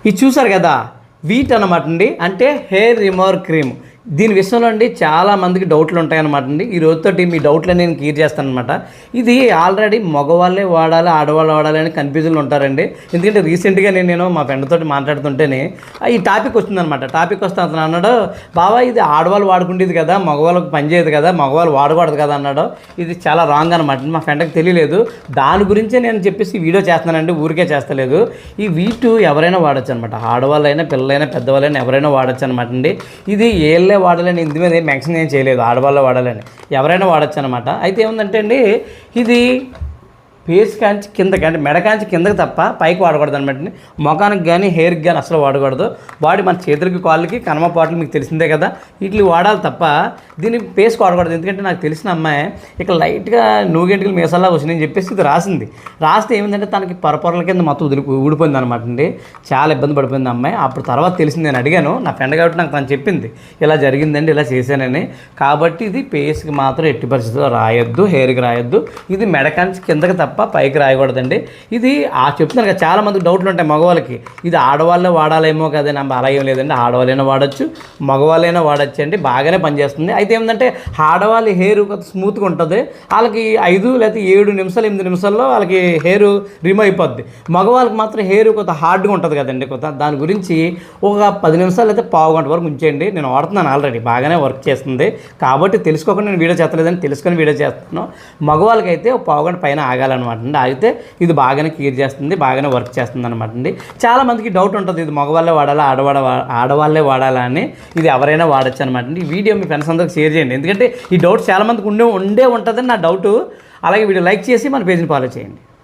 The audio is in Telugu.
ఇది చూసారు కదా, వీట్ అనమాట అండి, అంటే హెయిర్ రిమూవర్ క్రీమ్. దీని విషయంలో అండి చాలా మందికి డౌట్లు ఉంటాయన్నమాట అండి. ఈ రోజుతోటి మీ డౌట్లు నేను క్లియర్ చేస్తాను అనమాట. ఇది ఆల్రెడీ మగవాళ్ళే వాడాలి, ఆడవాళ్ళు వాడాలి అని కన్ఫ్యూజన్లు ఉంటారండి. ఎందుకంటే రీసెంట్గా నేను మా ఫ్రెండ్ తోటి మాట్లాడుతుంటేనే ఈ టాపిక్ వచ్చిందనమాట. టాపిక్ వస్తే అతను అన్నాడు, బాబా ఇది ఆడవాళ్ళు వాడుకుంటేది కదా, మగవాళ్ళకి పనిచేయదు కదా, మగవాళ్ళు వాడకూడదు కదా అన్నాడు. ఇది చాలా రాంగ్ అనమాట. మా ఫ్రెండ్కి తెలియలేదు. దాని గురించే నేను చెప్పేసి వీడియో చేస్తున్నానండి, ఊరికే చేస్తలేదు. ఈ వీటు ఎవరైనా వాడచ్చు అనమాట. ఆడవాళ్ళైనా, పిల్లలైనా, పెద్దవాళ్ళైనా ఎవరైనా వాడచ్చు అనమాట అండి. ఇది ఏళ్ళే వాడాలని ఇందు మీద మ్యాక్సిమం ఏం చేయలేదు, ఆడవాళ్ళు వాడాలని, ఎవరైనా వాడచ్చు అనమాట. అయితే ఏముందంటే అండి, ఇది ఫేస్ కాంచి కిందకి, అంటే మెడ కాంచి కిందకి తప్ప పైకి వాడకూడదు అనమాట. ముఖానికి కానీ హెయిర్కి కానీ అసలు వాడకూడదు. బాడీ మన చేతులకి, కాళ్ళకి, కనమ పాటలు మీకు తెలిసిందే కదా, వీటిని వాడాలి తప్ప దీన్ని ఫేస్కి వాడకూడదు. ఎందుకంటే నాకు తెలిసిన అమ్మాయి ఇక లైట్గా నూగెంటికలు మీసాలా వచ్చిందని చెప్పేసి ఇది రాస్తే ఏమిందంటే తనకి పొరల కింద మొత్తం ఊడిపోయింది అనమాట అండి. చాలా ఇబ్బంది పడిపోయింది అమ్మాయి. అప్పుడు తర్వాత తెలిసింది, నేను అడిగాను నా ఫ్రెండ్ కాబట్టి నాకు తను చెప్పింది, ఇలా జరిగిందండి, ఇలా చేశానని. కాబట్టి ఇది ఫేస్కి మాత్రం ఎట్టి పరిస్థితుల్లో రాయొద్దు, హెయిర్కి రాయొద్దు. ఇది మెడ కాంచి కిందకి తప్ప పైకి రాయకూడదండి. ఇది చెప్తున్నాను కదా, చాలా మందికి డౌట్లు ఉంటాయి మగవాళ్ళకి, ఇది ఆడవాళ్ళే వాడాలేమో కదండి. అలా ఏం లేదండి, ఆడవాళ్ళైనా వాడచ్చు, మగవాళ్ళైనా వాడచ్చు అండి. బాగానే పనిచేస్తుంది. అయితే ఏమిటంటే ఆడవాళ్ళ హెయిర్ కొంత స్మూత్గా ఉంటుంది, వాళ్ళకి 5 లేకపోతే 7 నిమిషాలు 8 నిమిషాల్లో వాళ్ళకి హెయిర్ రిమూవ్ అయిపోద్ది. మగవాళ్ళకి మాత్రం హెయిర్ కొంత హార్డ్గా ఉంటుంది కదండి. దాని గురించి ఒక 10 నిమిషాలు అయితే పావు గంట వరకు ఉంచేయండి. నేను వాడుతున్నాను ఆల్రెడీ, బాగానే వర్క్ చేస్తుంది. కాబట్టి తెలుసుకోకుండా నేను వీడియో చేస్తలేదని తెలుసుకొని వీడియో చేస్తున్నాను. మగవాళ్ళకి అయితే ఒక పావు గంట పైన ఆగాలన్నమాట అండి. అయితే ఇది బాగానే క్లియర్ చేస్తుంది, బాగానే వర్క్ చేస్తుంది అనమాట అండి. చాలామందికి డౌట్ ఉంటుంది, ఇది మగవాళ్ళే వాడాలా, ఆడవాళ్ళే వాడాలా అని. ఇది ఎవరైనా వాడచ్చు అనమాట అండి. ఈ వీడియో మీ ఫ్రెండ్స్ అందరికి షేర్ చేయండి, ఎందుకంటే ఈ డౌట్ చాలామందికి ఉండే ఉంటుందని నా డౌటు. అలాగే వీడియో లైక్ చేసి మన పేజ్ని ఫాలో చేయండి.